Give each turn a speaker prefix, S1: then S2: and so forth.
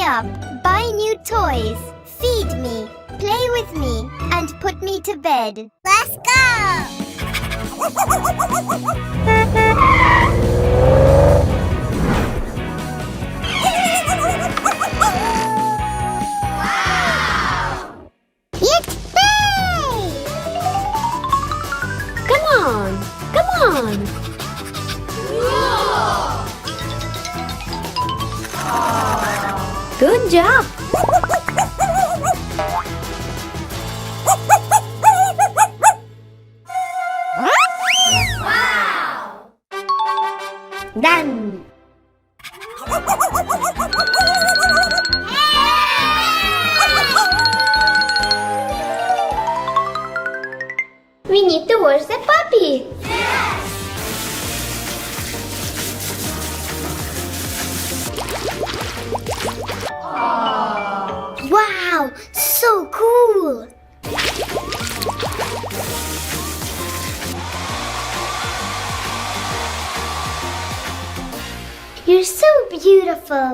S1: up, buy new toys, feed me, play with me, and put me to bed.
S2: Let's go! It's big!
S3: Come on! Come on! Good job! Done! We need to wash the puppy.
S1: Wow, so cool! You're so beautiful.